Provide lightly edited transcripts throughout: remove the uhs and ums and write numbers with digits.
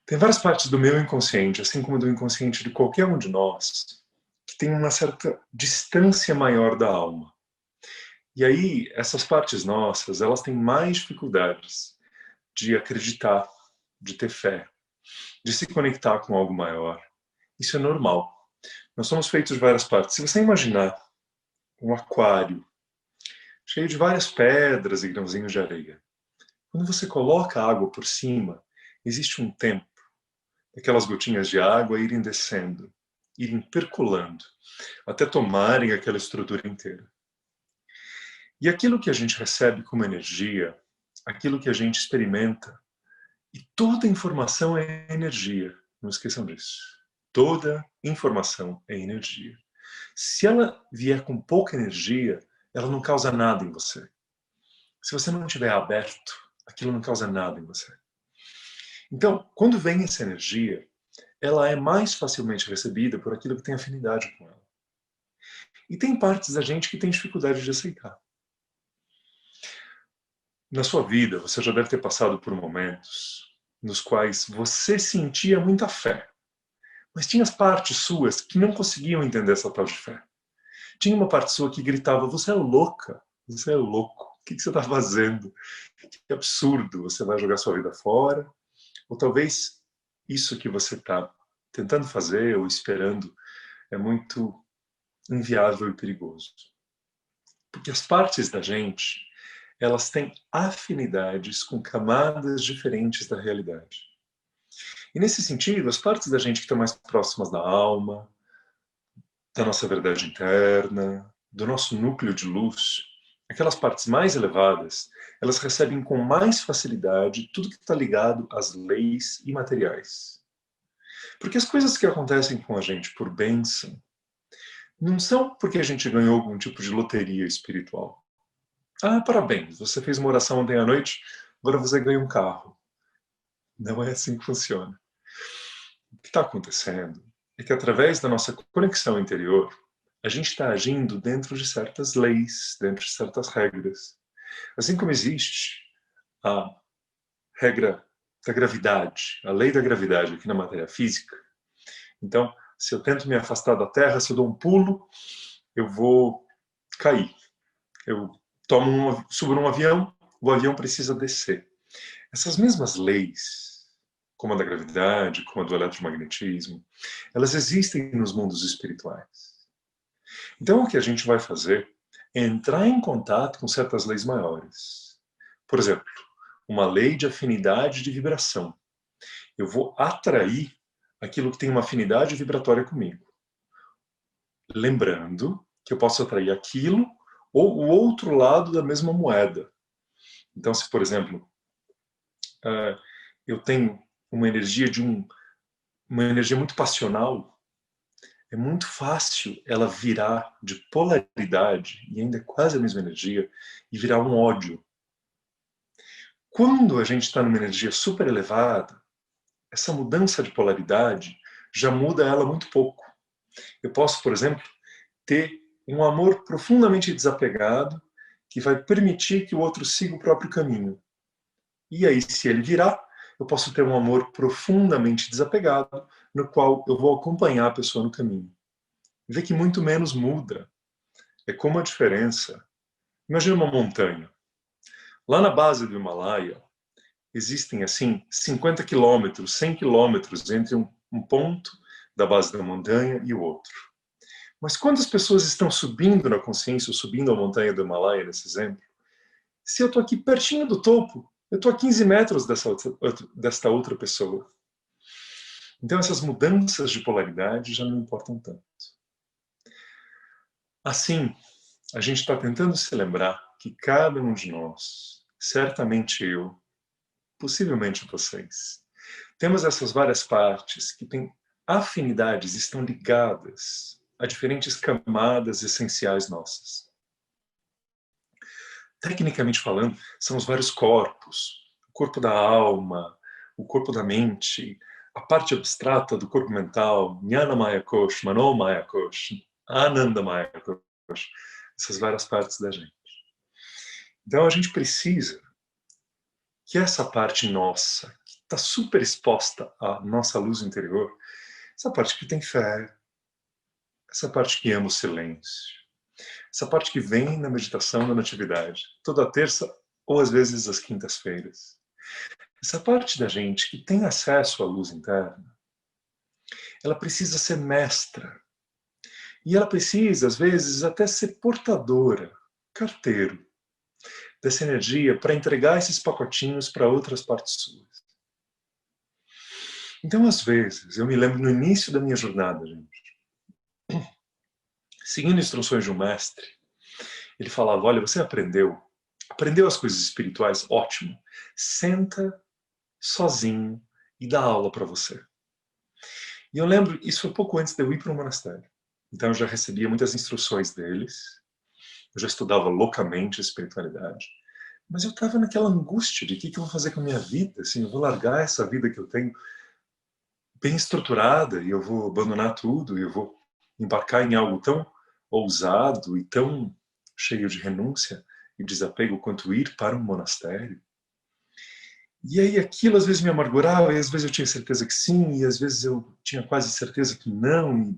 Tem várias partes do meu inconsciente, assim como do inconsciente de qualquer um de nós, que tem uma certa distância maior da alma. E aí, essas partes nossas, elas têm mais dificuldades de acreditar, de ter fé, de se conectar com algo maior. Isso é normal. Nós somos feitos de várias partes. Se você imaginar um aquário cheio de várias pedras e grãozinhos de areia, quando você coloca a água por cima, existe um tempo daquelas gotinhas de água irem descendo, irem percolando, até tomarem aquela estrutura inteira. E aquilo que a gente recebe como energia, aquilo que a gente experimenta, e toda informação é energia, não esqueçam disso. Toda informação é energia. Se ela vier com pouca energia, ela não causa nada em você. Se você não estiver aberto, aquilo não causa nada em você. Então, quando vem essa energia, ela é mais facilmente recebida por aquilo que tem afinidade com ela. E tem partes da gente que tem dificuldade de aceitar. Na sua vida, você já deve ter passado por momentos nos quais você sentia muita fé, mas tinha as partes suas que não conseguiam entender essa tal de fé. Tinha uma parte sua que gritava: você é louca, você é louco, o que você está fazendo? Que absurdo, você vai jogar sua vida fora? Ou talvez isso que você está tentando fazer ou esperando é muito inviável e perigoso. Porque as partes da gente, elas têm afinidades com camadas diferentes da realidade. E nesse sentido, as partes da gente que estão mais próximas da alma, da nossa verdade interna, do nosso núcleo de luz, aquelas partes mais elevadas, elas recebem com mais facilidade tudo que está ligado às leis imateriais. Porque as coisas que acontecem com a gente por bênção não são porque a gente ganhou algum tipo de loteria espiritual. Ah, parabéns, você fez uma oração ontem à noite, agora você ganha um carro. Não é assim que funciona. O que está acontecendo é que, através da nossa conexão interior, a gente está agindo dentro de certas leis, dentro de certas regras. Assim como existe a regra da gravidade, a lei da gravidade aqui na matéria física. Então, se eu tento me afastar da Terra, se eu dou um pulo, eu vou cair. Eu subo num avião, o avião precisa descer. Essas mesmas leis, como a da gravidade, como a do eletromagnetismo, elas existem nos mundos espirituais. Então, o que a gente vai fazer é entrar em contato com certas leis maiores. Por exemplo, uma lei de afinidade de vibração. Eu vou atrair aquilo que tem uma afinidade vibratória comigo. Lembrando que eu posso atrair aquilo ou o outro lado da mesma moeda. Então, se, por exemplo, eu tenho uma energia uma energia muito passional, é muito fácil ela virar de polaridade, e ainda é quase a mesma energia, e virar um ódio. Quando a gente está numa energia super elevada, essa mudança de polaridade já muda ela muito pouco. Eu posso, por exemplo, ter um amor profundamente desapegado que vai permitir que o outro siga o próprio caminho. E aí, se ele virar, eu posso ter um amor profundamente desapegado, no qual eu vou acompanhar a pessoa no caminho. Vê que muito menos muda. É como a diferença. Imagina uma montanha. Lá na base do Himalaia, existem, assim, 50 quilômetros, 100 quilômetros entre um ponto da base da montanha e o outro. Mas quando as pessoas estão subindo na consciência, ou subindo a montanha do Himalaia, nesse exemplo, se eu estou aqui pertinho do topo, eu estou a 15 metros desta outra pessoa. Então essas mudanças de polaridade já não importam tanto. Assim, a gente está tentando se lembrar que cada um de nós, certamente eu, possivelmente vocês, temos essas várias partes que têm afinidades, estão ligadas a diferentes camadas essenciais nossas. Tecnicamente falando, são os vários corpos, o corpo da alma, o corpo da mente, a parte abstrata do corpo mental, Jnana Maya Kosh, Mano Maya Kosh, Ananda Maya Kosh, essas várias partes da gente. Então a gente precisa que essa parte nossa, que está super exposta à nossa luz interior, essa parte que tem fé, essa parte que ama o silêncio, essa parte que vem na meditação, na natividade, toda terça ou às vezes às quintas-feiras. Essa parte da gente que tem acesso à luz interna, ela precisa ser mestra. E ela precisa, às vezes, até ser portadora, carteiro, dessa energia para entregar esses pacotinhos para outras partes suas. Então, às vezes, eu me lembro no início da minha jornada, gente, seguindo instruções de um mestre, ele falava, olha, você aprendeu as coisas espirituais, ótimo, senta sozinho e dá aula para você. E eu lembro, isso foi pouco antes de eu ir para o monastério. Então eu já recebia muitas instruções deles, eu já estudava loucamente a espiritualidade, mas eu estava naquela angústia de o que eu vou fazer com a minha vida, assim, eu vou largar essa vida que eu tenho bem estruturada e eu vou abandonar tudo e eu vou embarcar em algo tão ousado e tão cheio de renúncia e desapego quanto ir para um monastério. E aí aquilo às vezes me amargurava, e às vezes eu tinha certeza que sim, e às vezes eu tinha quase certeza que não.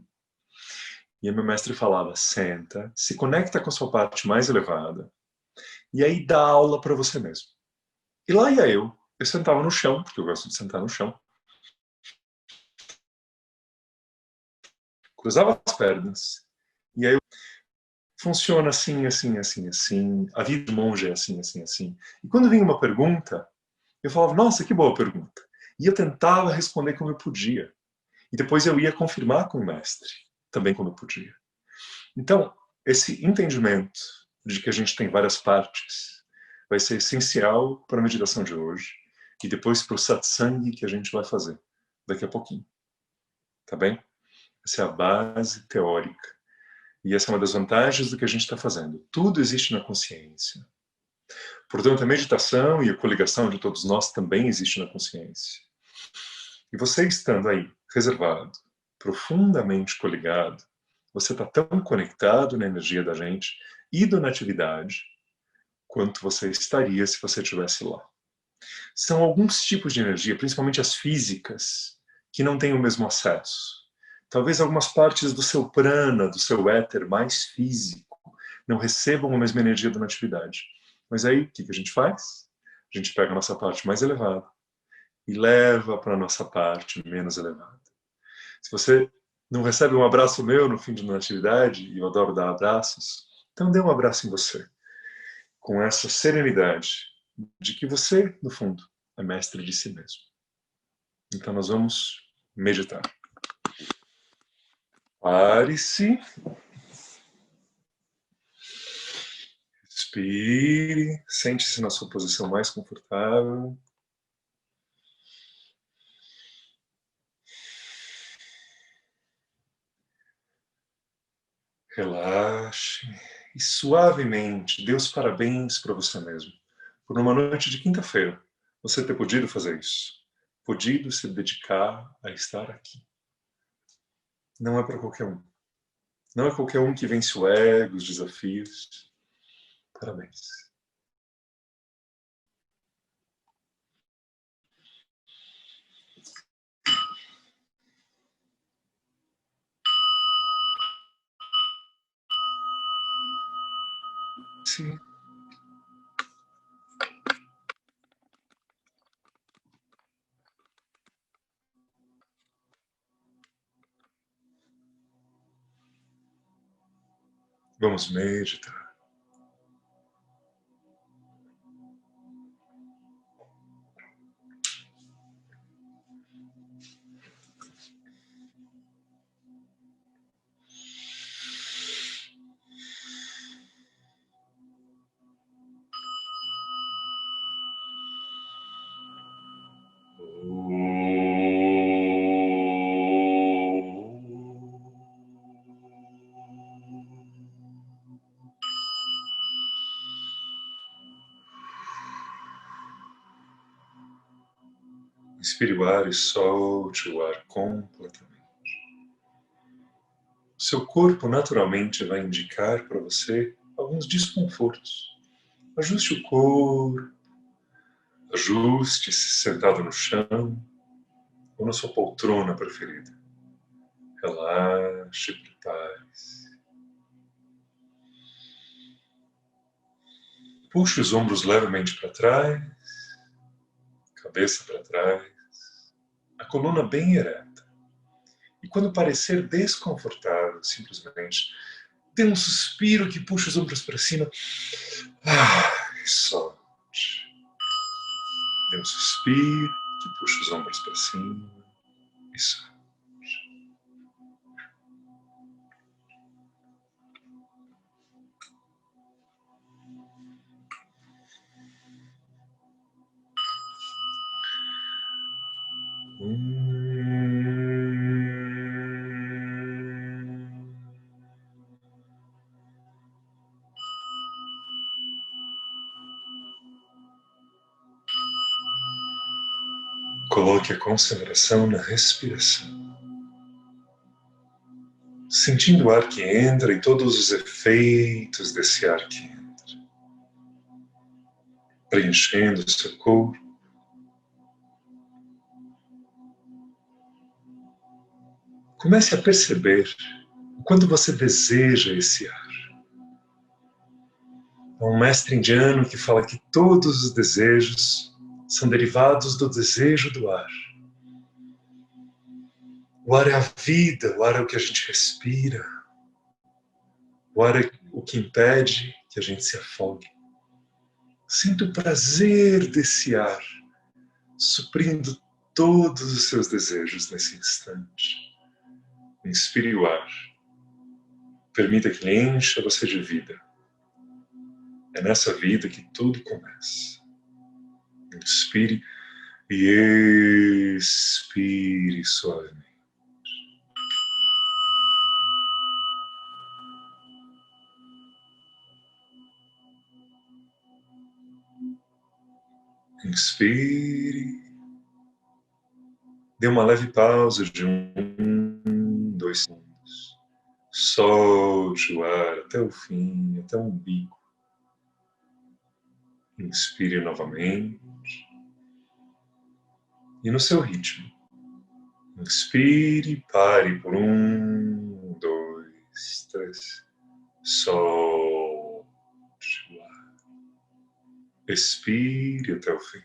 E aí meu mestre falava, senta, se conecta com a sua parte mais elevada, e aí dá aula para você mesmo. E lá ia eu sentava no chão, porque eu gosto de sentar no chão, cruzava as pernas, e aí funciona assim, assim, assim, assim, a vida de monge é assim, assim, assim. E quando vinha uma pergunta, eu falava, nossa, que boa pergunta. E eu tentava responder como eu podia. E depois eu ia confirmar com o mestre, também como eu podia. Então, esse entendimento de que a gente tem várias partes vai ser essencial para a meditação de hoje e depois para o satsang que a gente vai fazer daqui a pouquinho. Tá bem? Essa é a base teórica. E essa é uma das vantagens do que a gente está fazendo. Tudo existe na consciência. Portanto, a meditação e a coligação de todos nós também existe na consciência. E você estando aí, reservado, profundamente coligado, você está tão conectado na energia da gente e da natividade quanto você estaria se você estivesse lá. São alguns tipos de energia, principalmente as físicas, que não têm o mesmo acesso. Talvez algumas partes do seu prana, do seu éter mais físico, não recebam a mesma energia da natividade. Mas aí, o que a gente faz? A gente pega a nossa parte mais elevada e leva para a nossa parte menos elevada. Se você não recebe um abraço meu no fim de uma atividade, e eu adoro dar abraços, então dê um abraço em você, com essa serenidade de que você, no fundo, é mestre de si mesmo. Então nós vamos meditar. Pare-se. Respire. Sente-se na sua posição mais confortável. Relaxe. E suavemente dê os parabéns para você mesmo. Por uma noite de quinta-feira, você ter podido fazer isso. Podido se dedicar a estar aqui. Não é para qualquer um. Não é qualquer um que vence o ego, os desafios. Parabéns. Sim. Vamos meditar. Inspire o ar e solte o ar completamente. Seu corpo naturalmente vai indicar para você alguns desconfortos. Ajuste o corpo, Ajuste-se sentado no chão ou na sua poltrona preferida. Relaxe, prepare-se. Puxe os ombros levemente para trás, cabeça para trás, a coluna bem ereta. E quando parecer desconfortável, simplesmente dê um suspiro que puxa os ombros para cima. E solte. Dê um suspiro que puxa os ombros para cima e solte. Coloque a concentração na respiração, sentindo o ar que entra e todos os efeitos desse ar que entra, preenchendo o seu corpo. Comece a perceber o quanto você deseja esse ar. Há um mestre indiano que fala que todos os desejos são derivados do desejo do ar. O ar é a vida, o ar é o que a gente respira. O ar é o que impede que a gente se afogue. Sinta o prazer desse ar, suprindo todos os seus desejos nesse instante. Inspire o ar. Permita que ele encha você de vida. É nessa vida que tudo começa. Inspire e expire suavemente. Inspire. Dê uma leve pausa de 2 segundos. Solte o ar até o fim, até o umbigo. Inspire novamente. E no seu ritmo. Inspire, pare por 1, 2, 3. Solte o ar. Expire até o fim.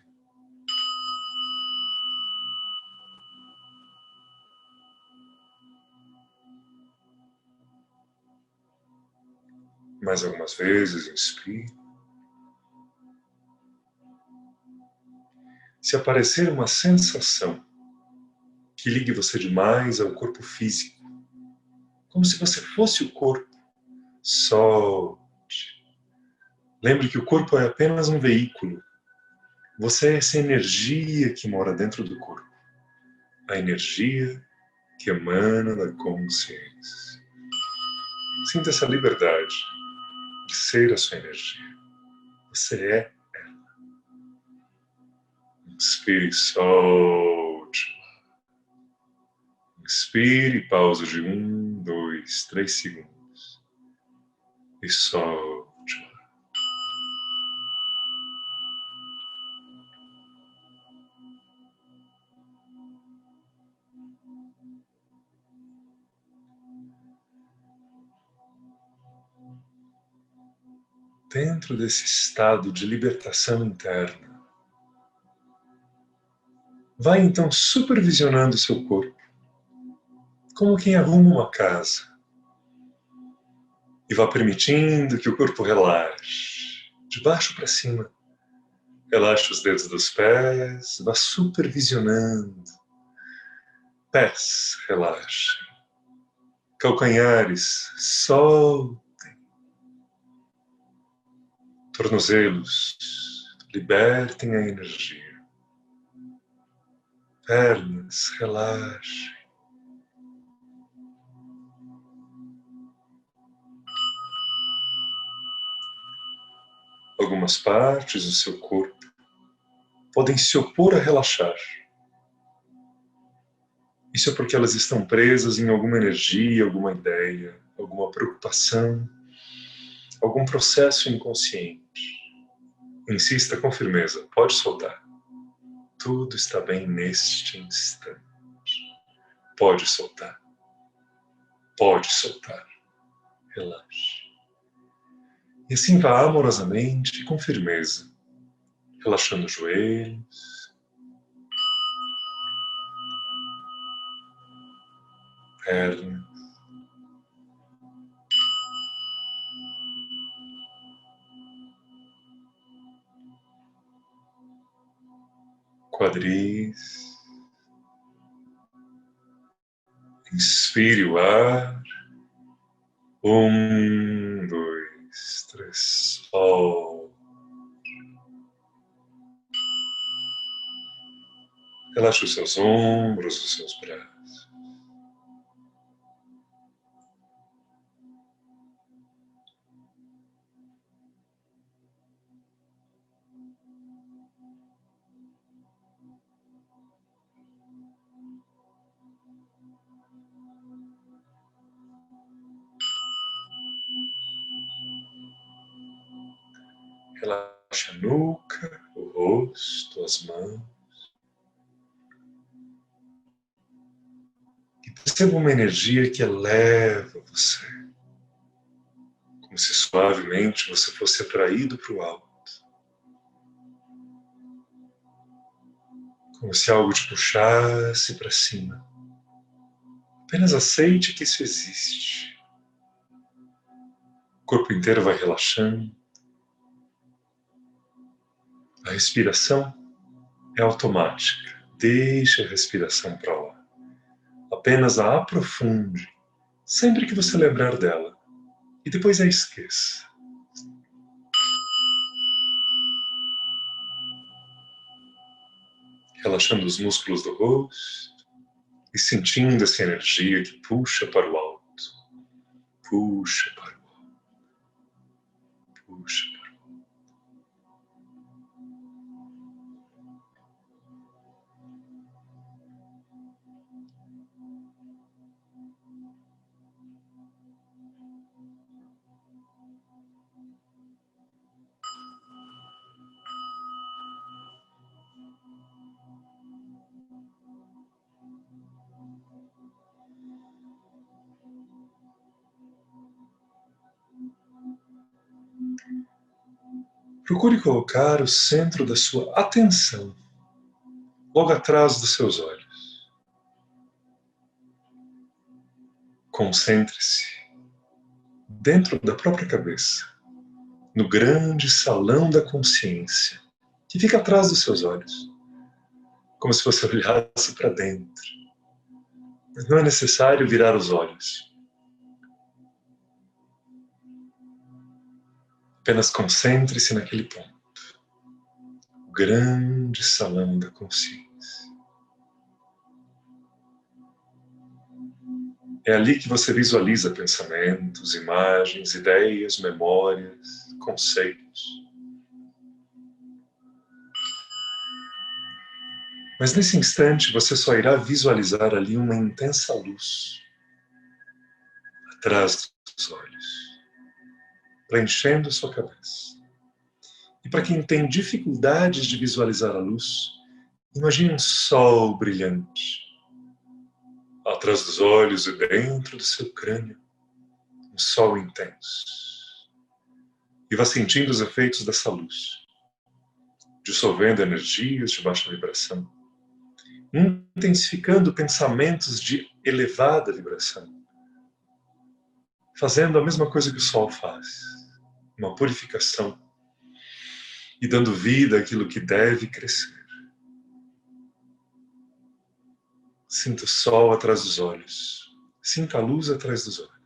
Mais algumas vezes, inspire. Se aparecer uma sensação que ligue você demais ao corpo físico, como se você fosse o corpo, solte. Lembre que o corpo é apenas um veículo. Você é essa energia que mora dentro do corpo. A energia que emana da consciência. Sinta essa liberdade de ser a sua energia. Você é ela. Inspire e solte. Inspire, pausa de 1, 2, 3 segundos. E solte. Dentro desse estado de libertação interna, vai então supervisionando o seu corpo, como quem arruma uma casa, e vá permitindo que o corpo relaxe, de baixo para cima. Relaxe os dedos dos pés, vá supervisionando. Pés, relaxem. Calcanhares, soltem. Tornozelos, libertem a energia. Pernas, relaxem. Algumas partes do seu corpo podem se opor a relaxar. Isso é porque elas estão presas em alguma energia, alguma ideia, alguma preocupação, algum processo inconsciente. Insista com firmeza, pode soltar. tudo está bem neste instante. Pode soltar. Pode soltar. Relaxe. E assim vá amorosamente e com firmeza, relaxando os joelhos, pernas, quadris. Inspire o ar. 1, 2, 3. Sol. Relaxe os seus ombros, os seus braços. Relaxe a nuca, o rosto, as mãos. E perceba uma energia que eleva você. Como se suavemente você fosse atraído para o alto. Como se algo te puxasse para cima. Apenas aceite que isso existe. O corpo inteiro vai relaxando. A respiração é automática. Deixe a respiração para lá. Apenas a aprofunde sempre que você lembrar dela. E depois a esqueça. Relaxando os músculos do rosto e sentindo essa energia que puxa para o alto. Puxa para o alto. Puxa para o alto. Procure colocar o centro da sua atenção logo atrás dos seus olhos. Concentre-se dentro da própria cabeça, no grande salão da consciência, que fica atrás dos seus olhos, como se você olhasse para dentro. Mas não é necessário virar os olhos. Apenas concentre-se naquele ponto. O grande salão da consciência. É ali que você visualiza pensamentos, imagens, ideias, memórias, conceitos. Mas nesse instante você só irá visualizar ali uma intensa luz atrás dos olhos, preenchendo a sua cabeça. E para quem tem dificuldades de visualizar a luz, imagine um sol brilhante atrás dos olhos e dentro do seu crânio, um sol intenso. E vá sentindo os efeitos dessa luz, dissolvendo energias de baixa vibração, intensificando pensamentos de elevada vibração, fazendo a mesma coisa que o sol faz, uma purificação e dando vida àquilo que deve crescer. Sinta o sol atrás dos olhos, sinta a luz atrás dos olhos.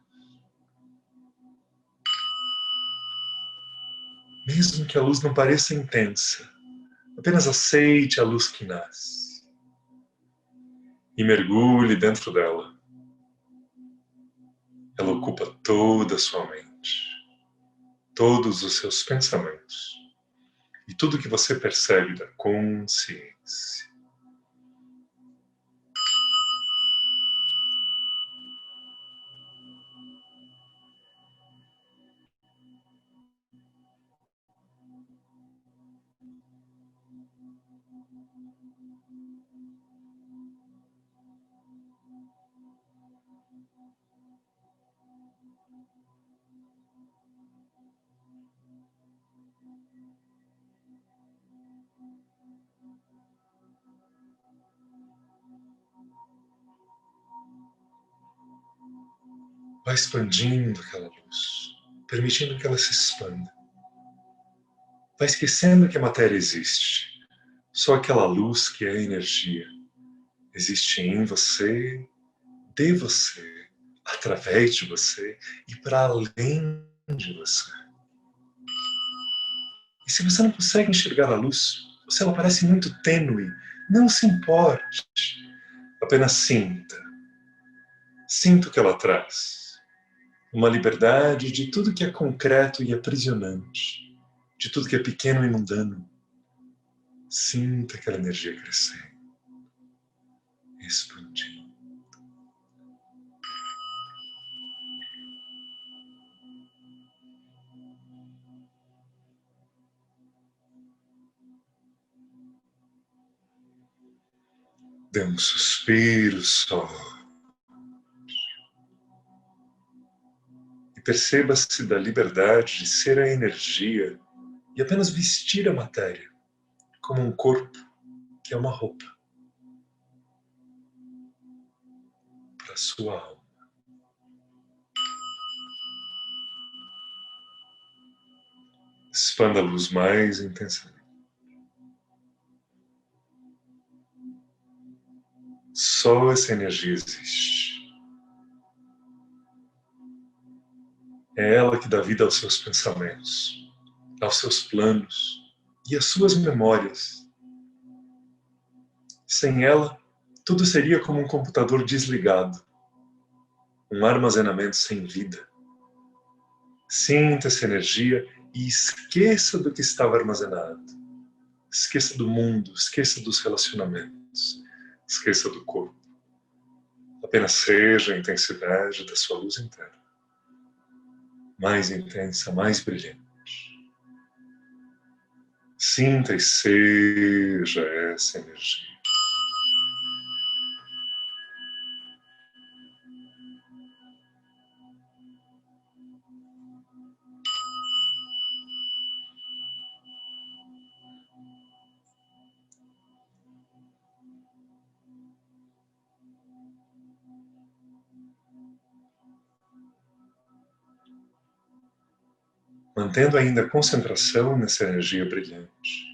Mesmo que a luz não pareça intensa, apenas aceite a luz que nasce e mergulhe dentro dela. Ela ocupa toda a sua mente, todos os seus pensamentos e tudo que você percebe da consciência. Vai expandindo aquela luz, permitindo que ela se expanda. Vai esquecendo que a matéria existe. Só aquela luz que é energia existe em você, de você, através de você e para além de você. E se você não consegue enxergar a luz, se ela parece muito tênue, não se importe. Apenas sinta. Sinta o que ela traz. Uma liberdade de tudo que é concreto e aprisionante, de tudo que é pequeno e mundano. Sinta aquela energia crescendo, expandindo. Dê um suspiro só. E perceba-se da liberdade de ser a energia e apenas vestir a matéria como um corpo que é uma roupa para a sua alma. Expanda a luz mais intensamente. Só essa energia existe. É ela que dá vida aos seus pensamentos, aos seus planos e às suas memórias. Sem ela, tudo seria como um computador desligado, um armazenamento sem vida. Sinta essa energia e esqueça do que estava armazenado. Esqueça do mundo, esqueça dos relacionamentos, esqueça do corpo. Apenas seja a intensidade da sua luz interna. Mais intensa, mais brilhante. Sinta e seja essa energia. Mantendo ainda a concentração nessa energia brilhante,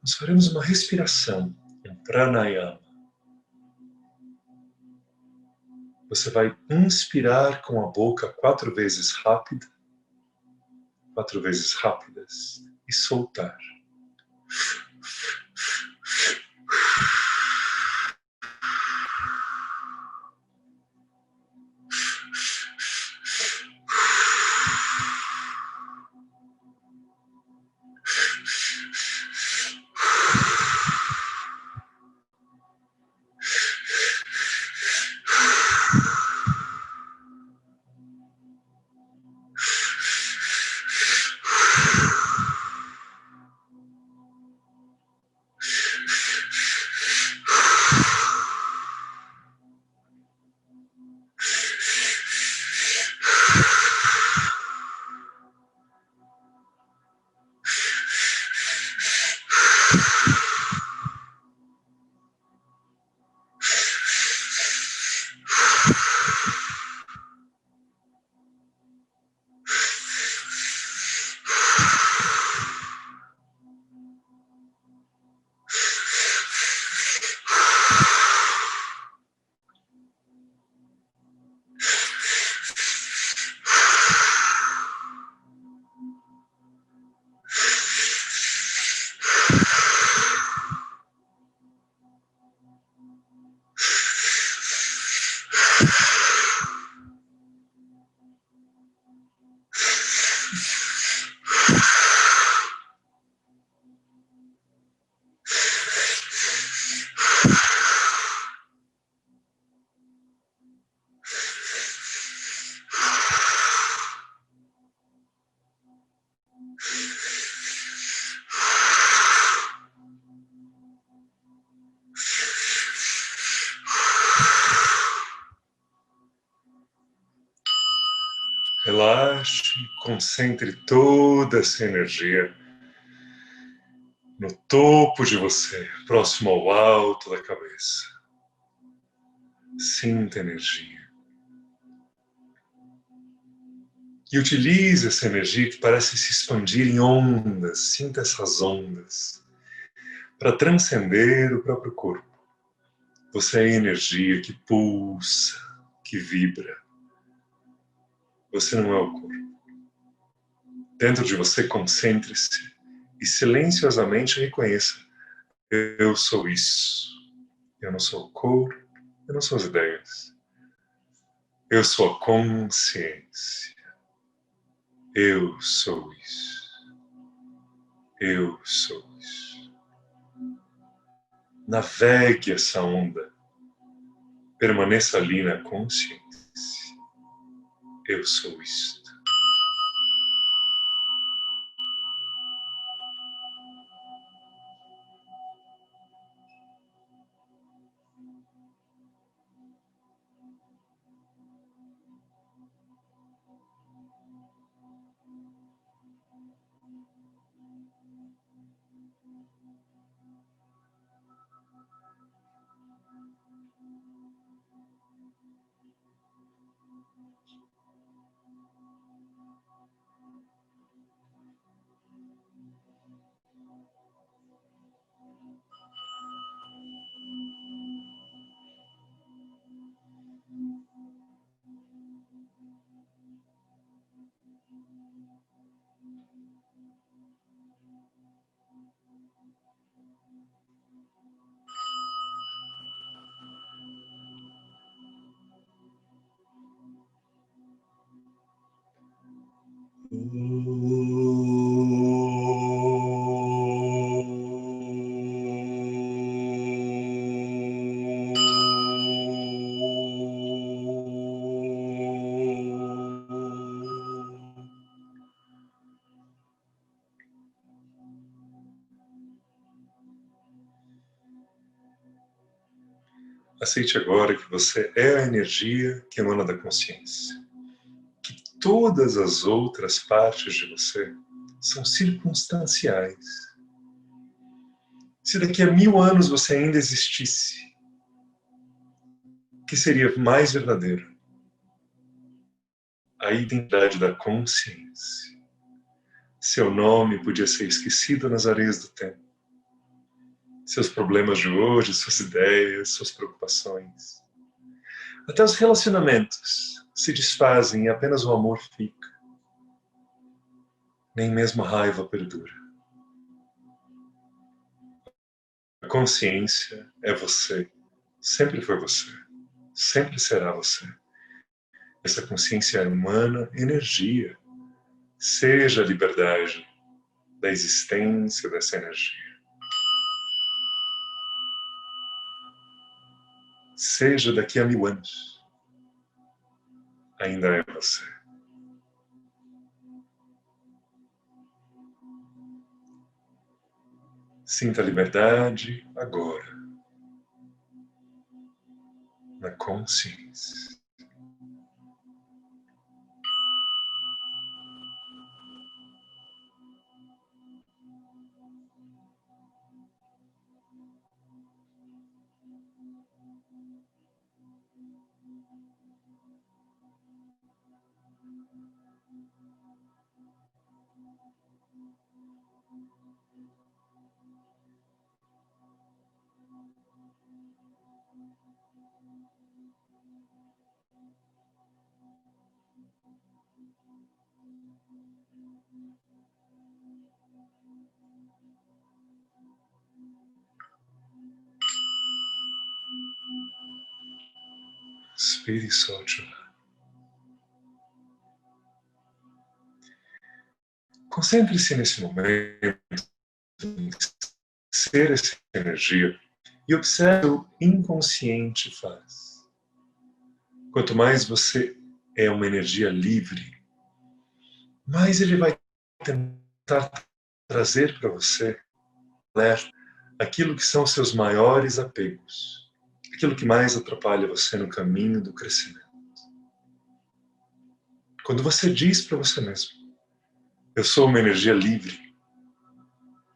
nós faremos uma respiração, um pranayama. Você vai inspirar com a boca 4 vezes rápida, 4 vezes rápidas, e soltar. Relaxe, concentre toda essa energia no topo de você, próximo ao alto da cabeça. Sinta a energia. E utilize essa energia que parece se expandir em ondas. Sinta essas ondas para transcender o próprio corpo. Você é energia que pulsa, que vibra. Você não é o corpo. Dentro de você, concentre-se e silenciosamente reconheça: eu sou isso. Eu não sou o corpo, eu não sou as ideias. Eu sou a consciência. Eu sou isso. Eu sou isso. Navegue essa onda. Permaneça ali na consciência. Eu sou isto. Aceite agora que você é a energia que emana da consciência. Que todas as outras partes de você são circunstanciais. Se daqui a 1000 anos você ainda existisse, o que seria mais verdadeiro? A identidade da consciência. Seu nome podia ser esquecido nas areias do tempo. Seus problemas de hoje, suas ideias, suas preocupações. Até os relacionamentos se desfazem e apenas o amor fica. Nem mesmo a raiva perdura. A consciência é você. Sempre foi você. Sempre será você. Essa consciência emana energia. Seja a liberdade da existência dessa energia. Seja daqui a 1000 anos. Ainda é você. Sinta a liberdade agora. Na consciência. Inspire e solte o ar. Concentre-se nesse momento em ser essa energia e observe o que o inconsciente faz. Quanto mais você é uma energia livre, mais ele vai tentar trazer para você aquilo que são seus maiores apegos, aquilo que mais atrapalha você no caminho do crescimento. Quando você diz para você mesmo, eu sou uma energia livre,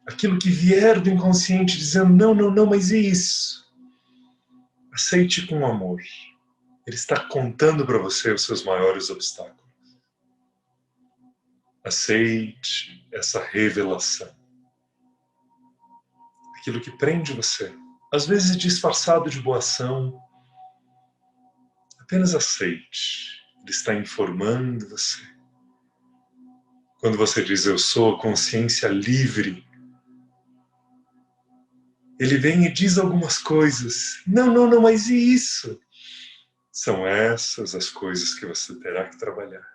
aquilo que vier do inconsciente dizendo, não, não, não, mas e isso? Aceite com amor. Ele está contando para você os seus maiores obstáculos. Aceite essa revelação. Aquilo que prende você, às vezes disfarçado de boa ação, apenas aceite. Ele está informando você. Quando você diz, eu sou consciência livre, ele vem e diz algumas coisas. Não, não, não, mas e isso? São essas as coisas que você terá que trabalhar.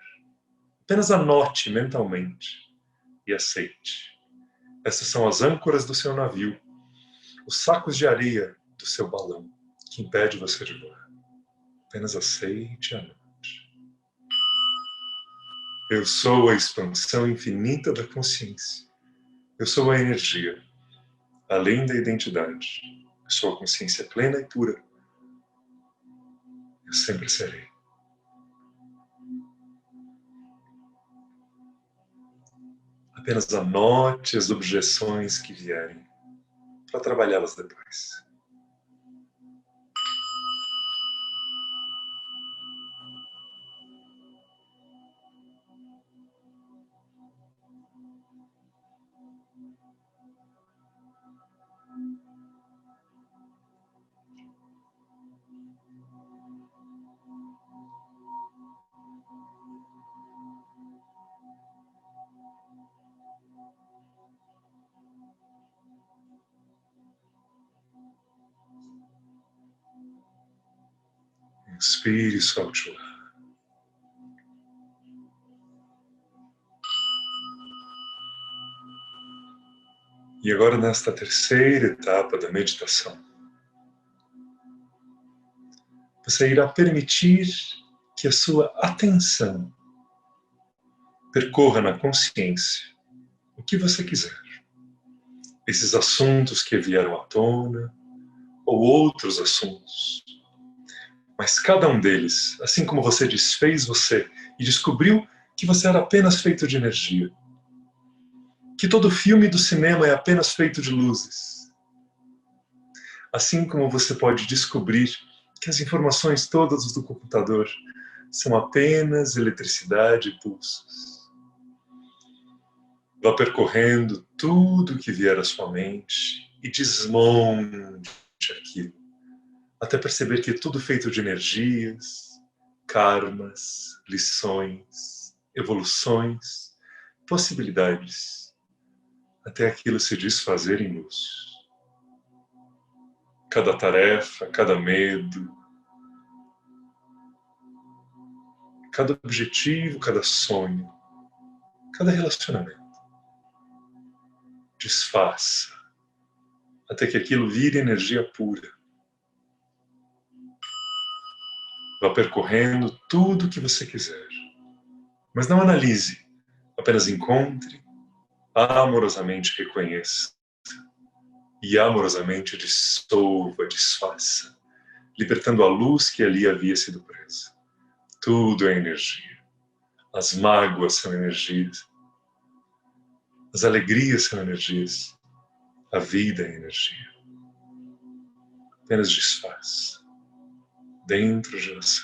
Apenas anote mentalmente e aceite. Essas são as âncoras do seu navio, os sacos de areia do seu balão, que impede você de voar. Apenas aceite e anote. Eu sou a expansão infinita da consciência. Eu sou a energia, além da identidade. Eu sou a consciência plena e pura. Eu sempre serei. Apenas anote as objeções que vierem, para trabalhá-las depois. Inspire e solte o ar. E agora, nesta terceira etapa da meditação, você irá permitir que a sua atenção percorra na consciência o que você quiser. Esses assuntos que vieram à tona, ou outros assuntos. Mas cada um deles, assim como você desfez você e descobriu que você era apenas feito de energia, que todo filme do cinema é apenas feito de luzes, assim como você pode descobrir que as informações todas do computador são apenas eletricidade e pulsos. Vá percorrendo tudo que vier à sua mente e desmonte aquilo, até perceber que é tudo feito de energias, karmas, lições, evoluções, possibilidades, até aquilo se desfazer em luz. Cada tarefa, cada medo, cada objetivo, cada sonho, cada relacionamento, desfaça, até que aquilo vire energia pura. Vá percorrendo tudo o que você quiser. Mas não analise, apenas encontre, amorosamente reconheça e amorosamente dissolva, desfaça, libertando a luz que ali havia sido presa. Tudo é energia. As mágoas são energias. As alegrias são energias. A vida é energia. Apenas desfaça dentro de você.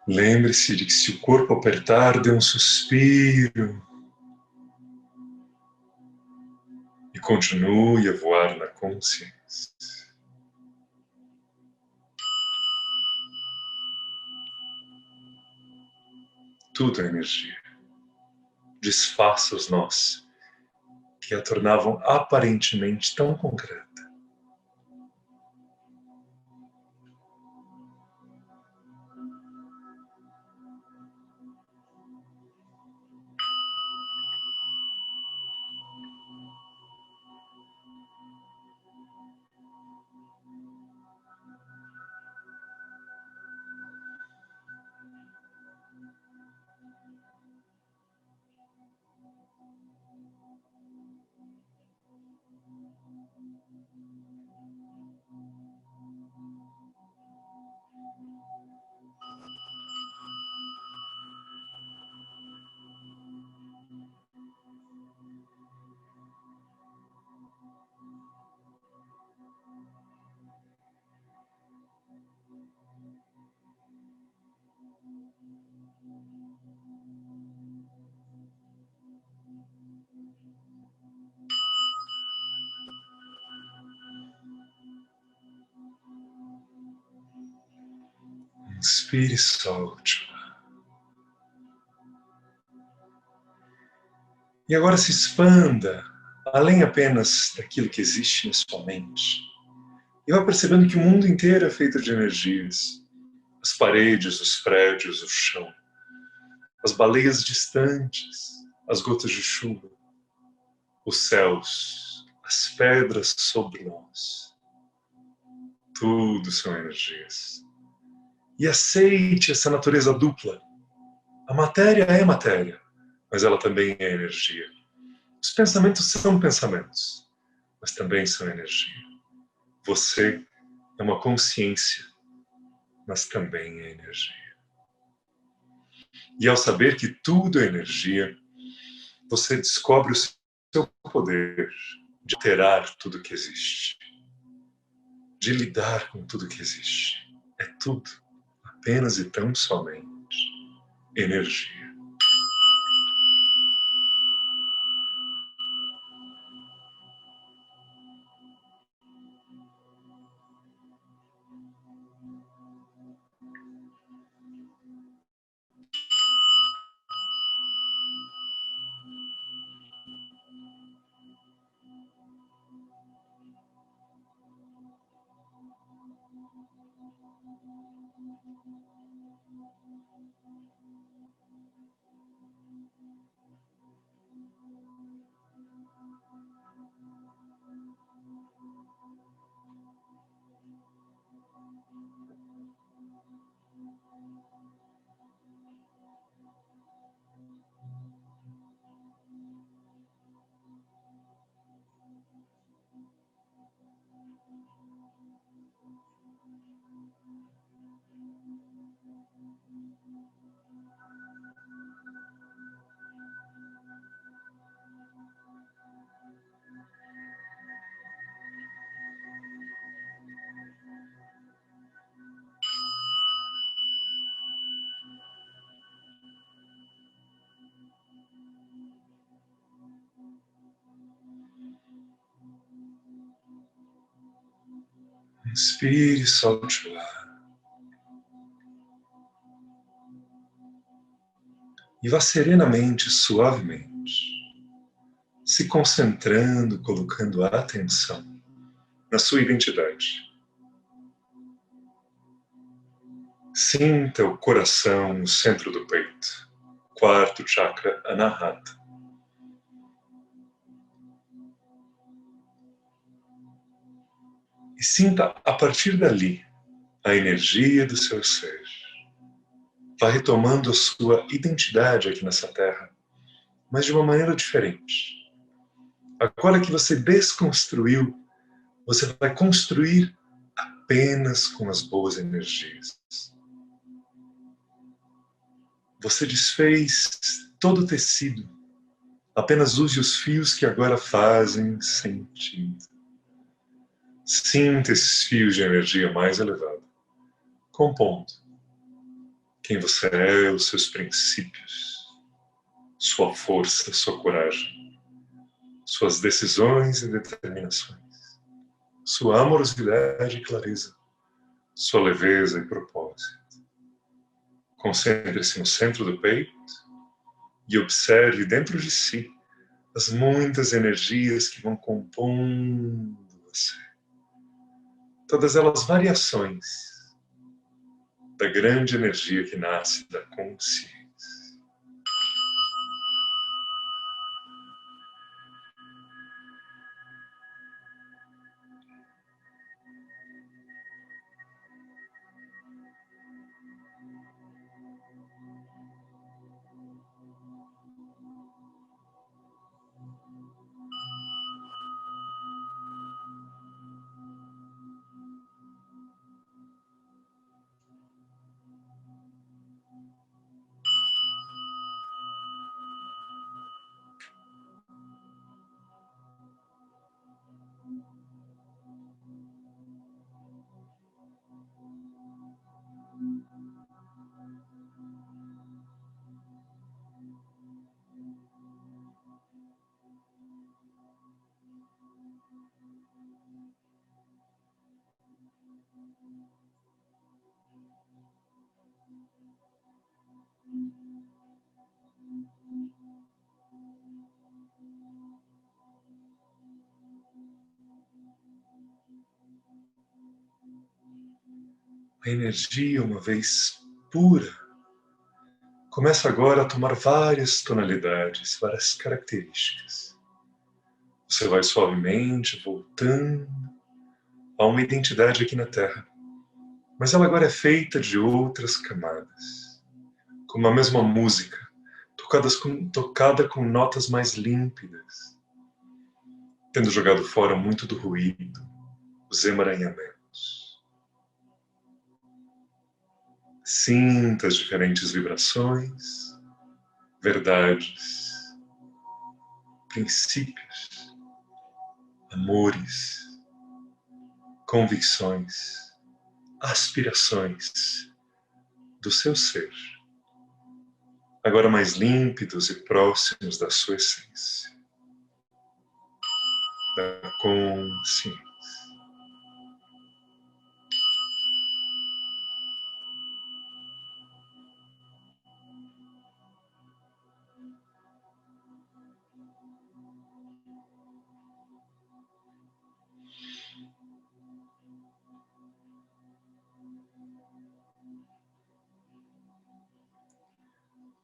Lembre-se de que se o corpo apertar, dê um suspiro e continue a voar na consciência. Tudo é energia. Desfaça os nós que a tornavam aparentemente tão concreta. Inspire e solte. E agora se expanda, além apenas daquilo que existe na sua mente. E vá percebendo que o mundo inteiro é feito de energias. As paredes, os prédios, o chão. As baleias distantes, as gotas de chuva. Os céus, as pedras sobre nós. Tudo são energias. E aceite essa natureza dupla. A matéria é matéria, mas ela também é energia. Os pensamentos são pensamentos, mas também são energia. Você é uma consciência, mas também é energia. E ao saber que tudo é energia, você descobre o seu poder de alterar tudo que existe, de lidar com tudo que existe. É tudo, apenas e tão somente, energia. Inspire e solte o ar. E vá serenamente, suavemente, se concentrando, colocando a atenção na sua identidade. Sinta o coração no centro do peito, quarto chakra Anahata. E sinta a partir dali a energia do seu ser. Vá retomando a sua identidade aqui nessa terra, mas de uma maneira diferente. Agora que você desconstruiu, você vai construir apenas com as boas energias. Você desfez todo o tecido. Apenas use os fios que agora fazem sentido. Sinta esses fios de energia mais elevada, compondo quem você é, os seus princípios, sua força, sua coragem, suas decisões e determinações, sua amorosidade e clareza, sua leveza e propósito. Concentre-se no centro do peito e observe dentro de si as muitas energias que vão compondo você. Todas elas variações da grande energia que nasce da consciência. A energia, uma vez pura, começa agora a tomar várias tonalidades, várias características. Você vai suavemente voltando a uma identidade aqui na Terra. Mas ela agora é feita de outras camadas. Como a mesma música, tocada com notas mais límpidas, tendo jogado fora muito do ruído, os emaranhamentos. Sinta as diferentes vibrações, verdades, princípios, amores, convicções, aspirações do seu ser, agora mais límpidos e próximos da sua essência, da consciência.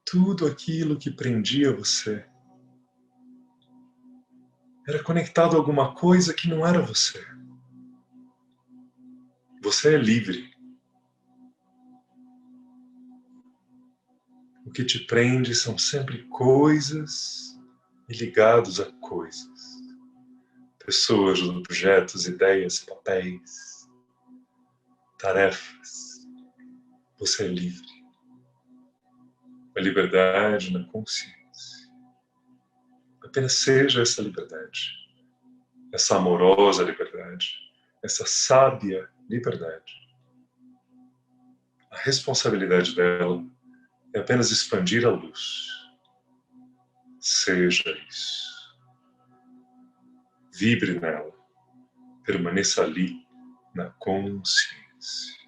Tudo aquilo que prendia você era conectado a alguma coisa que não era você. Você é livre. O que te prende são sempre coisas e ligados a coisas. Pessoas, objetos, ideias, papéis, tarefas. Você é livre. A liberdade na consciência. Apenas seja essa liberdade. Essa amorosa liberdade. Essa sábia liberdade. A responsabilidade dela é apenas expandir a luz. Seja isso. Vibre nela. Permaneça ali, na consciência.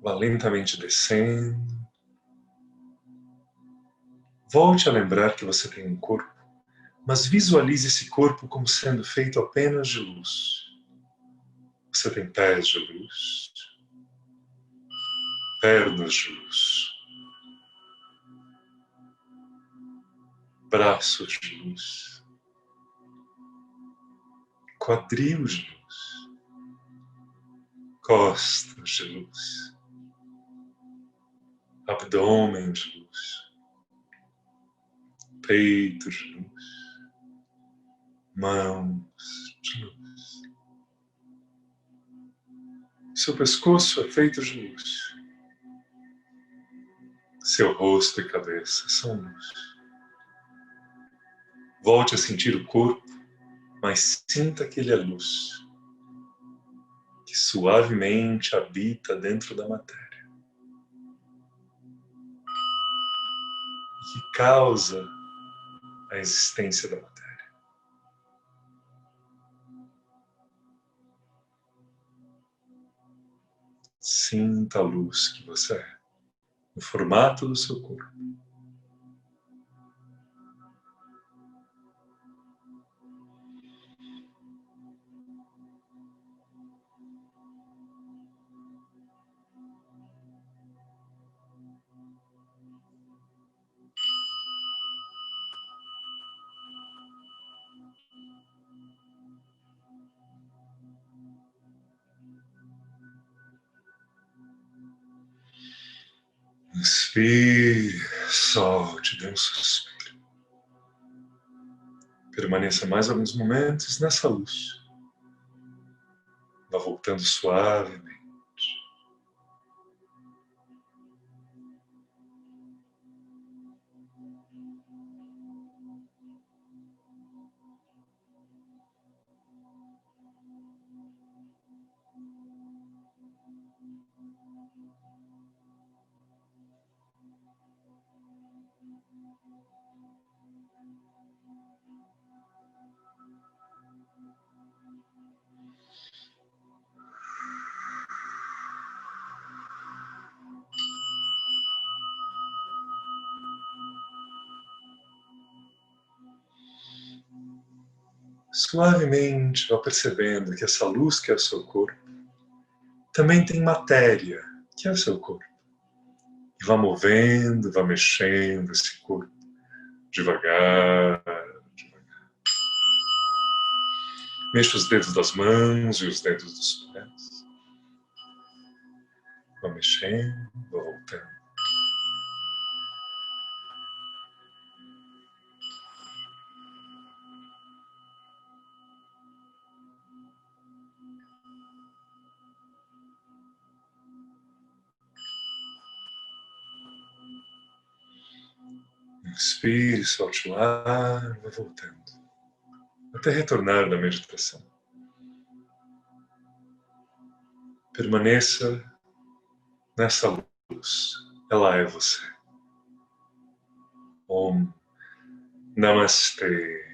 Vá lentamente descendo. Volte a lembrar que você tem um corpo, mas visualize esse corpo como sendo feito apenas de luz. Você tem pés de luz, pernas de luz, braços de luz, quadril de luz, costas de luz, abdômen de luz, peito de luz, mãos de luz. Seu pescoço é feito de luz. Seu rosto e cabeça são luz. Volte a sentir o corpo, mas sinta que ele é luz, que suavemente habita dentro da matéria e que causa a existência da matéria. Sinta a luz que você é, no formato do seu corpo. Inspire, solte, dê um suspiro. Permaneça mais alguns momentos nessa luz. Vá voltando suavemente. Suavemente vá percebendo que essa luz que é o seu corpo também tem matéria, que é o seu corpo. E vá movendo, vá mexendo esse corpo devagar, devagar. Mexa os dedos das mãos e os dedos dos pés. Vá mexendo, vá voltando. Inspire, solte o ar, vá voltando. Até retornar da meditação. Permaneça nessa luz. Ela é você. Om Namastê.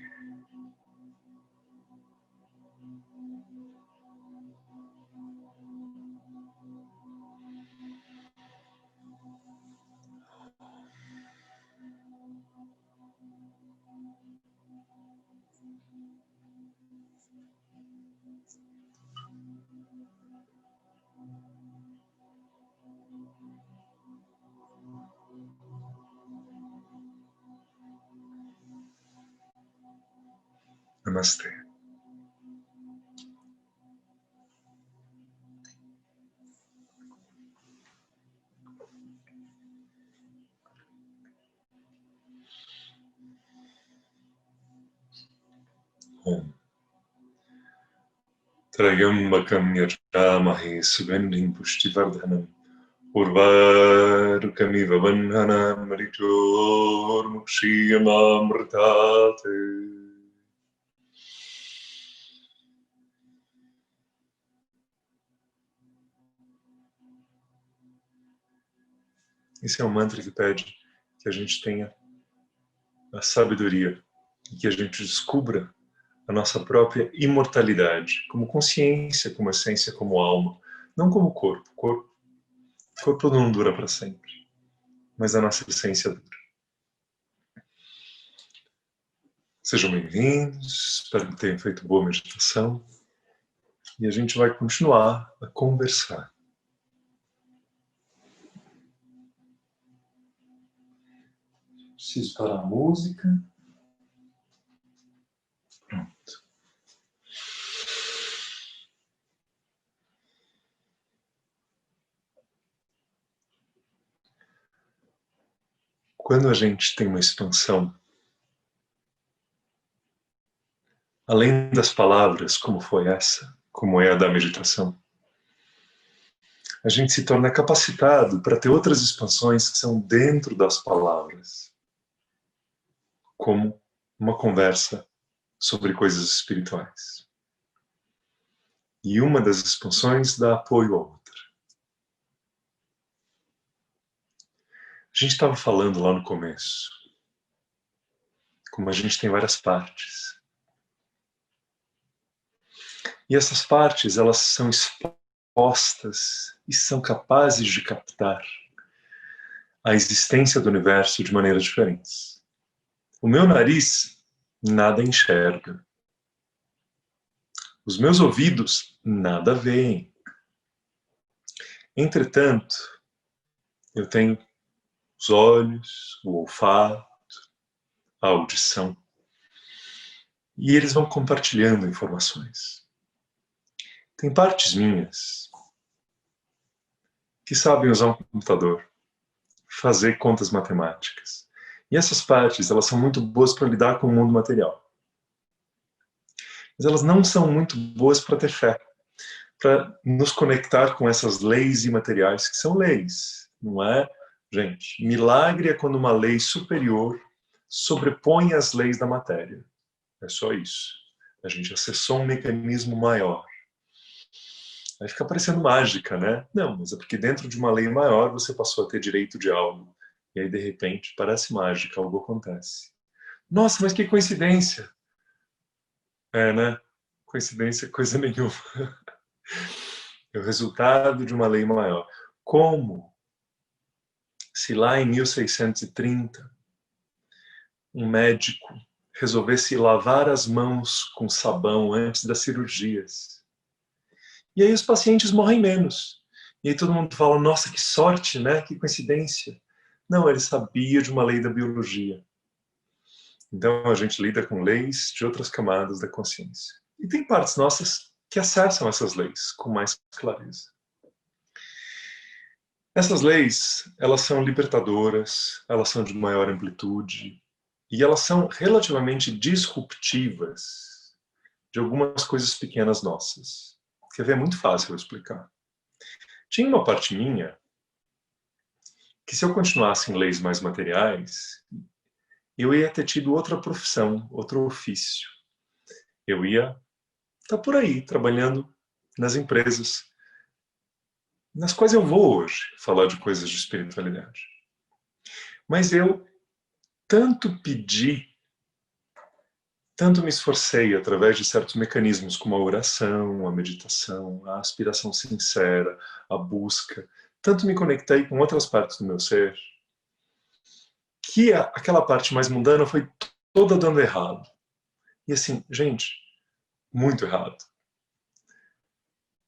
Namastê. Om. Trayambakam yajamahe sugandhim pushtivardhanam urvarukamiva bandhanam mrityurmukshiyamamritate. Esse é um mantra que pede que a gente tenha a sabedoria e que a gente descubra a nossa própria imortalidade, como consciência, como essência, como alma, não como corpo. Corpo não dura para sempre, mas a nossa essência dura. Sejam bem-vindos, espero que tenham feito boa meditação e a gente vai continuar a conversar. Preciso parar a música. Pronto. Quando a gente tem uma expansão, além das palavras, como foi essa, como é a da meditação, a gente se torna capacitado para ter outras expansões que são dentro das palavras, como uma conversa sobre coisas espirituais. E uma das expansões dá apoio à outra. A gente estava falando lá no começo, como a gente tem várias partes. E essas partes, elas são expostas e são capazes de captar a existência do universo de maneiras diferentes. O meu nariz nada enxerga. Os meus ouvidos nada veem. Entretanto, eu tenho os olhos, o olfato, a audição. E eles vão compartilhando informações. Tem partes minhas que sabem usar um computador fazer contas matemáticas. E essas partes, elas são muito boas para lidar com o mundo material. Mas elas não são muito boas para ter fé, para nos conectar com essas leis imateriais, que são leis, não é? Gente, milagre é quando uma lei superior sobrepõe as leis da matéria. É só isso. A gente acessou um mecanismo maior. Aí fica parecendo mágica, né? Não, mas é porque dentro de uma lei maior você passou a ter direito de algo. E aí, de repente, parece mágica, algo acontece. Nossa, mas que coincidência! É, né? Coincidência, coisa nenhuma. É o resultado de uma lei maior. Como se lá em 1630 um médico resolvesse lavar as mãos com sabão antes das cirurgias. E aí os pacientes morrem menos. E aí todo mundo fala, nossa, que sorte, né? Que coincidência. Não, ele sabia de uma lei da biologia. Então a gente lida com leis de outras camadas da consciência. E tem partes nossas que acessam essas leis com mais clareza. Essas leis, elas são libertadoras, elas são de maior amplitude e elas são relativamente disruptivas de algumas coisas pequenas nossas. Quer ver? É muito fácil eu explicar. Tinha uma parte minha que se eu continuasse em leis mais materiais, eu ia ter tido outra profissão, outro ofício. Eu ia estar por aí, trabalhando nas empresas nas quais eu vou hoje falar de coisas de espiritualidade. Mas eu tanto pedi, tanto me esforcei através de certos mecanismos como a oração, a meditação, a aspiração sincera, a busca, tanto me conectei com outras partes do meu ser, que aquela parte mais mundana foi toda dando errado. E assim, gente, muito errado.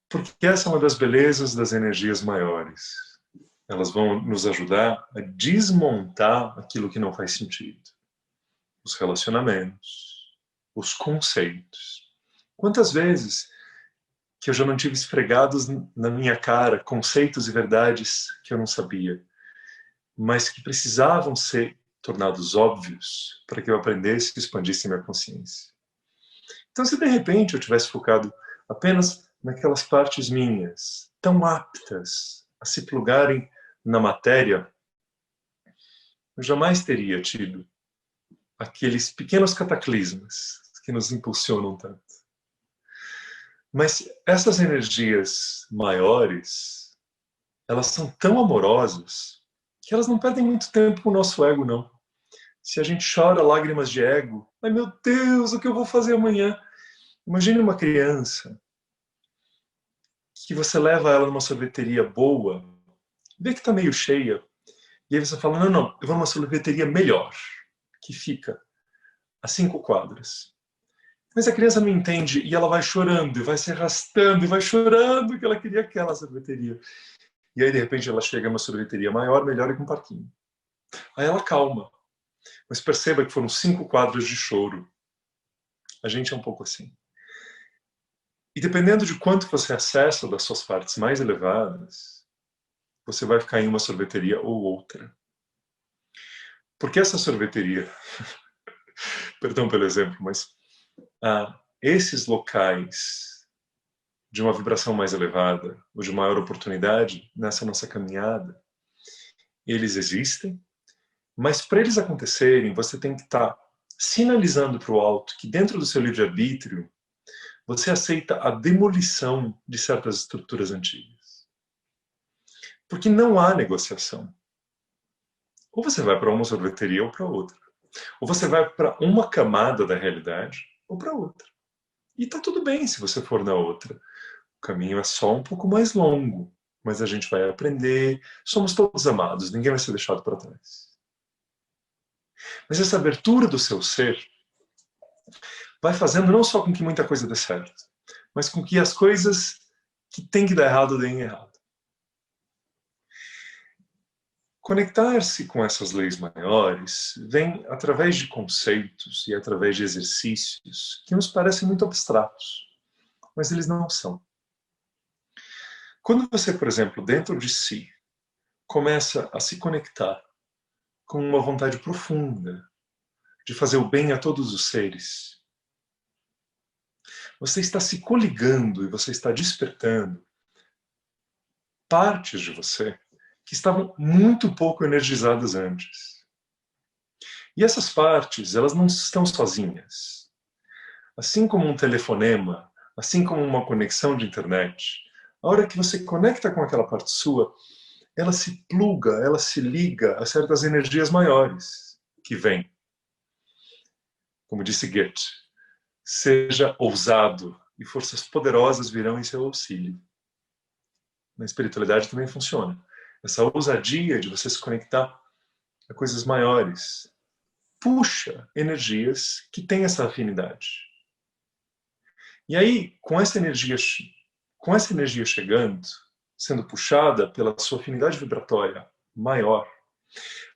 Porque essa é uma das belezas das energias maiores. Elas vão nos ajudar a desmontar aquilo que não faz sentido. Os relacionamentos, os conceitos. Quantas vezes que eu já não tive esfregados na minha cara conceitos e verdades que eu não sabia, mas que precisavam ser tornados óbvios para que eu aprendesse e expandisse minha consciência. Então, se de repente eu tivesse focado apenas naquelas partes minhas, tão aptas a se plugarem na matéria, eu jamais teria tido aqueles pequenos cataclismas que nos impulsionam tanto. Mas essas energias maiores, elas são tão amorosas que elas não perdem muito tempo com o nosso ego, não. Se a gente chora lágrimas de ego, ai meu Deus, o que eu vou fazer amanhã? Imagine uma criança que você leva ela numa sorveteria boa, vê que está meio cheia, e aí você fala, não, não, eu vou numa sorveteria melhor, que fica a 5 quadras. Mas a criança não entende e ela vai chorando, e vai se arrastando, e vai chorando que ela queria aquela sorveteria. E aí, de repente, ela chega a uma sorveteria maior, melhor e com parquinho. Aí ela calma. Mas perceba que foram 5 quadras de choro. A gente é um pouco assim. E dependendo de quanto você acessa das suas partes mais elevadas, você vai ficar em uma sorveteria ou outra. Porque essa sorveteria, perdão pelo exemplo, mas esses locais de uma vibração mais elevada, ou de maior oportunidade nessa nossa caminhada, eles existem, mas para eles acontecerem, você tem que estar sinalizando para o alto que dentro do seu livre-arbítrio, você aceita a demolição de certas estruturas antigas. Porque não há negociação. Ou você vai para uma sorveteria ou para outra. Ou você vai para uma camada da realidade ou para outra. E está tudo bem se você for na outra. O caminho é só um pouco mais longo, mas a gente vai aprender. Somos todos amados, ninguém vai ser deixado para trás. Mas essa abertura do seu ser vai fazendo não só com que muita coisa dê certo, mas com que as coisas que tem que dar errado deem errado. Conectar-se com essas leis maiores vem através de conceitos e através de exercícios que nos parecem muito abstratos, mas eles não são. Quando você, por exemplo, dentro de si, começa a se conectar com uma vontade profunda de fazer o bem a todos os seres. Você está se coligando e você está despertando partes de você que estavam muito pouco energizadas antes. E essas partes, elas não estão sozinhas. Assim como um telefonema, assim como uma conexão de internet, a hora que você conecta com aquela parte sua, ela se pluga, ela se liga a certas energias maiores que vêm. Como disse Goethe, seja ousado e forças poderosas virão em seu auxílio. Na espiritualidade também funciona. Essa ousadia de você se conectar a coisas maiores puxa energias que têm essa afinidade. E aí, com essa energia chegando, sendo puxada pela sua afinidade vibratória maior,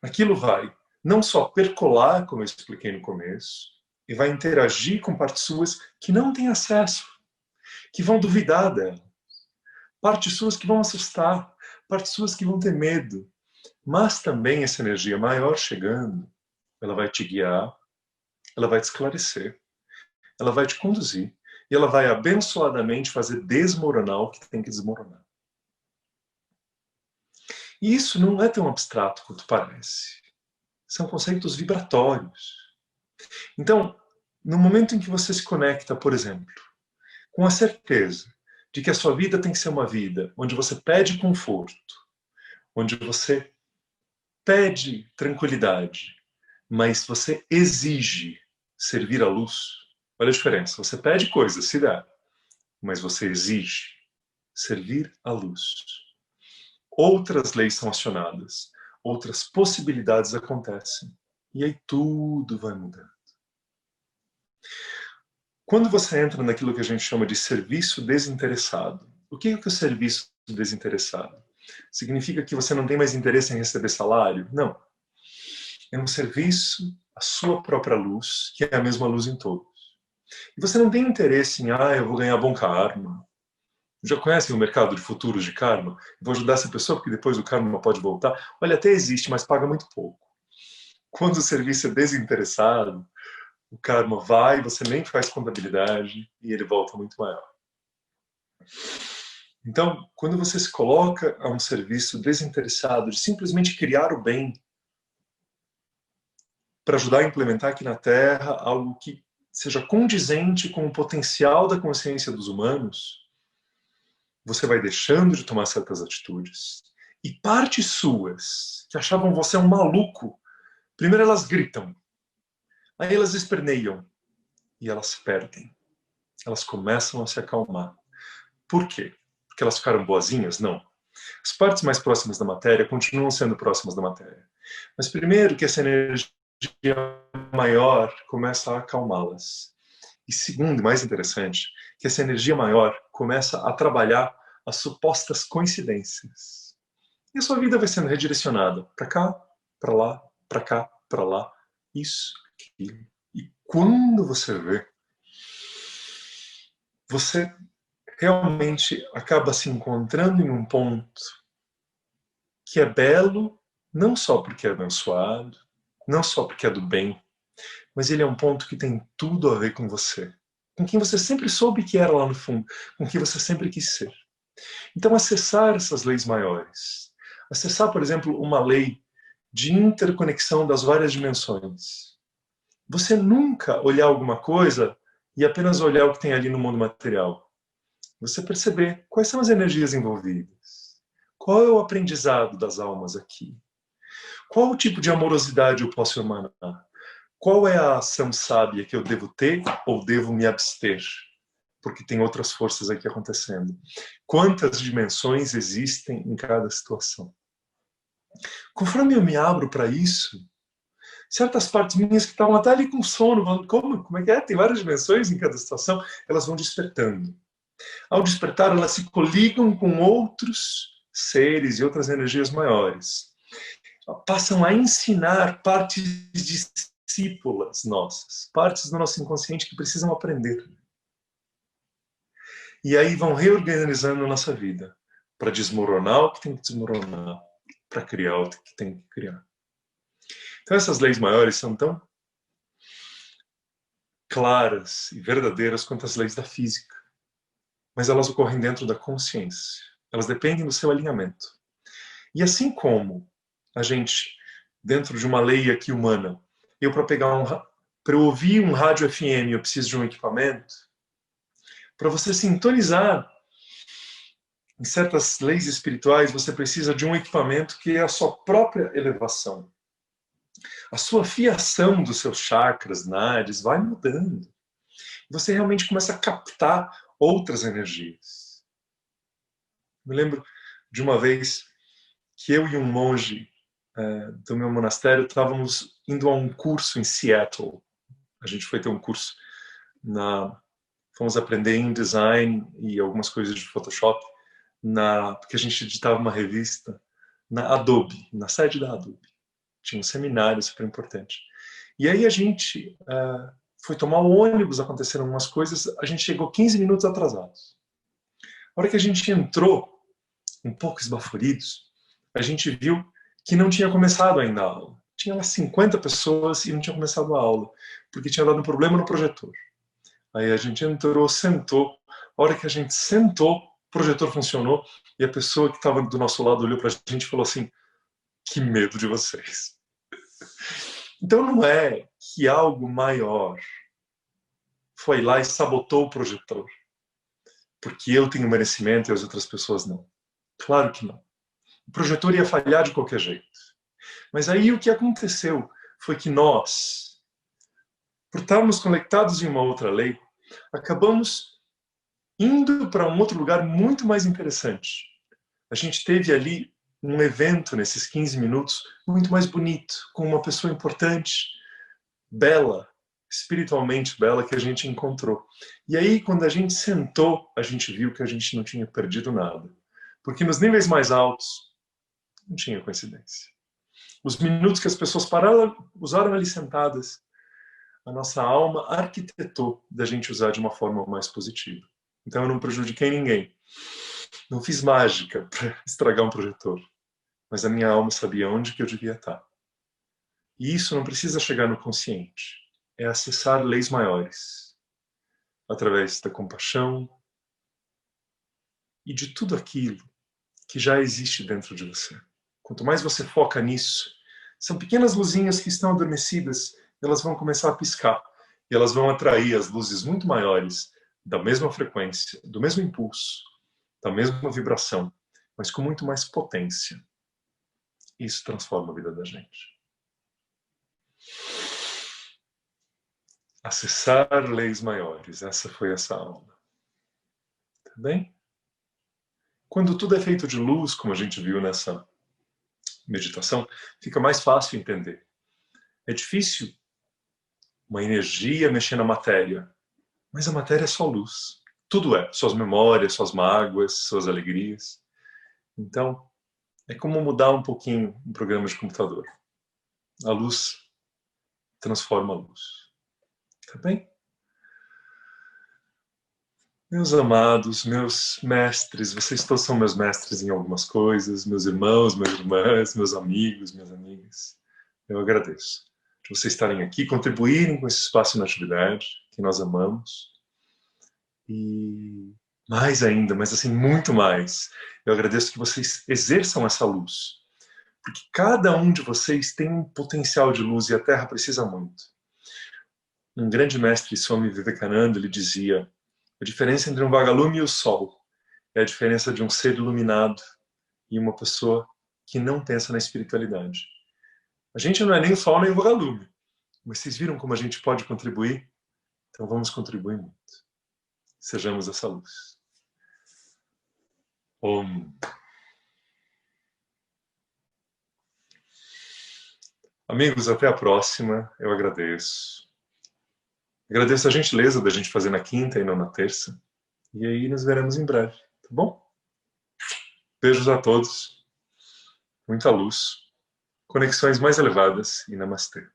aquilo vai não só percolar, como eu expliquei no começo, e vai interagir com partes suas que não têm acesso, que vão duvidar dela, partes suas que vão assustar, partes suas que vão ter medo, mas também essa energia maior chegando, ela vai te guiar, ela vai te esclarecer, ela vai te conduzir, e ela vai abençoadamente fazer desmoronar o que tem que desmoronar. E isso não é tão abstrato quanto parece. São conceitos vibratórios. Então, no momento em que você se conecta, por exemplo, com a certeza de que a sua vida tem que ser uma vida onde você pede conforto, onde você pede tranquilidade, mas você exige servir à luz. Olha a diferença. Você pede coisas, se dá, mas você exige servir à luz. Outras leis são acionadas, outras possibilidades acontecem, e aí tudo vai mudando. Quando você entra naquilo que a gente chama de serviço desinteressado, o que é o serviço desinteressado? Significa que você não tem mais interesse em receber salário? Não. É um serviço à sua própria luz, que é a mesma luz em todos. E você não tem interesse em, eu vou ganhar bom karma. Já conhecem o mercado de futuros de karma? Vou ajudar essa pessoa porque depois o karma pode voltar. Olha, até existe, mas paga muito pouco. Quando o serviço é desinteressado, o karma vai, você nem faz contabilidade e ele volta muito maior. Então, quando você se coloca a um serviço desinteressado de simplesmente criar o bem para ajudar a implementar aqui na Terra algo que seja condizente com o potencial da consciência dos humanos, você vai deixando de tomar certas atitudes. E partes suas, que achavam você um maluco, primeiro elas gritam, aí elas esperneiam, e elas perdem. Elas começam a se acalmar. Por quê? Porque elas ficaram boazinhas? Não. As partes mais próximas da matéria continuam sendo próximas da matéria. Mas primeiro que essa energia maior começa a acalmá-las. E segundo, mais interessante, que essa energia maior começa a trabalhar as supostas coincidências. E a sua vida vai sendo redirecionada para cá, para lá, para cá, para lá, isso, aquilo. E quando você vê, você realmente acaba se encontrando em um ponto que é belo, não só porque é abençoado, não só porque é do bem, mas ele é um ponto que tem tudo a ver com você, com quem você sempre soube que era lá no fundo, com quem você sempre quis ser. Então, acessar essas leis maiores, acessar, por exemplo, uma lei de interconexão das várias dimensões. Você nunca olhar alguma coisa e apenas olhar o que tem ali no mundo material. Você perceber quais são as energias envolvidas. Qual é o aprendizado das almas aqui? Qual o tipo de amorosidade eu posso emanar? Qual é a ação sábia que eu devo ter ou devo me abster? Porque tem outras forças aqui acontecendo. Quantas dimensões existem em cada situação? Conforme eu me abro para isso, certas partes minhas que estavam até ali com sono, falando, como é que é? Tem várias dimensões em cada situação, elas vão despertando. Ao despertar, elas se coligam com outros seres e outras energias maiores. Passam a ensinar partes discípulas nossas, partes do nosso inconsciente que precisam aprender. E aí vão reorganizando a nossa vida para desmoronar o que tem que desmoronar, para criar o que tem que criar. Então essas leis maiores são tão claras e verdadeiras quanto as leis da física, mas elas ocorrem dentro da consciência. Elas dependem do seu alinhamento. E assim como a gente, dentro de uma lei aqui humana, para eu ouvir um rádio FM, eu preciso de um equipamento. Para você sintonizar em certas leis espirituais, você precisa de um equipamento que é a sua própria elevação. A sua fiação dos seus chakras, nadis, vai mudando. Você realmente começa a captar outras energias. Me lembro de uma vez que eu e um monge do meu monastério estávamos indo a um curso em Seattle. A gente foi ter um curso fomos aprender em design e algumas coisas de Photoshop porque a gente editava uma revista na Adobe, na sede da Adobe. Tinha um seminário super importante. E aí a gente foi tomar o ônibus, aconteceram umas coisas, a gente chegou 15 minutos atrasados. A hora que a gente entrou, um pouco esbaforidos, a gente viu que não tinha começado ainda a aula. Tinha lá 50 pessoas e não tinha começado a aula, porque tinha dado um problema no projetor. Aí a gente entrou, sentou. A hora que a gente sentou, o projetor funcionou e a pessoa que estava do nosso lado olhou para a gente e falou assim: que medo de vocês. Então não é que algo maior foi lá e sabotou o projetor, porque eu tenho merecimento e as outras pessoas não. Claro que não. O projetor ia falhar de qualquer jeito. Mas aí o que aconteceu foi que nós, por estarmos conectados em uma outra lei, acabamos indo para um outro lugar muito mais interessante. A gente teve ali um evento nesses 15 minutos muito mais bonito, com uma pessoa importante, bela, espiritualmente bela, que a gente encontrou. E aí, quando a gente sentou, a gente viu que a gente não tinha perdido nada. Porque nos níveis mais altos, não tinha coincidência. Os minutos que as pessoas usaram ali sentadas, a nossa alma arquitetou da gente usar de uma forma mais positiva. Então eu não prejudiquei ninguém. Não fiz mágica para estragar um projetor. Mas a minha alma sabia onde que eu devia estar. E isso não precisa chegar no consciente. É acessar leis maiores. Através da compaixão e de tudo aquilo que já existe dentro de você. Quanto mais você foca nisso, são pequenas luzinhas que estão adormecidas, elas vão começar a piscar. E elas vão atrair as luzes muito maiores, da mesma frequência, do mesmo impulso, da mesma vibração, mas com muito mais potência. Isso transforma a vida da gente. Acessar leis maiores. Essa foi essa aula. Tá bem? Quando tudo é feito de luz, como a gente viu nessa meditação, fica mais fácil entender. É difícil uma energia mexer na matéria, mas a matéria é só luz. Tudo é. Suas memórias, suas mágoas, suas alegrias. Então, é como mudar um pouquinho um programa de computador. A luz transforma a luz. Tá bem? Meus amados, meus mestres, vocês todos são meus mestres em algumas coisas, meus irmãos, minhas irmãs, meus amigos, minhas amigas. Eu agradeço de vocês estarem aqui, contribuírem com esse espaço na atividade que nós amamos. E mais ainda, mas assim, muito mais, eu agradeço que vocês exerçam essa luz. Porque cada um de vocês tem um potencial de luz e a Terra precisa muito. Um grande mestre, Swami Vivekananda, ele dizia: a diferença entre um vagalume e o sol é a diferença de um ser iluminado e uma pessoa que não pensa na espiritualidade. A gente não é nem o sol nem o vagalume, mas vocês viram como a gente pode contribuir? Então vamos contribuir muito. Sejamos essa luz. Om. Amigos, até a próxima. Eu agradeço. Agradeço a gentileza da gente fazer na quinta e não na terça. E aí nos veremos em breve, tá bom? Beijos a todos. Muita luz. Conexões mais elevadas e namastê.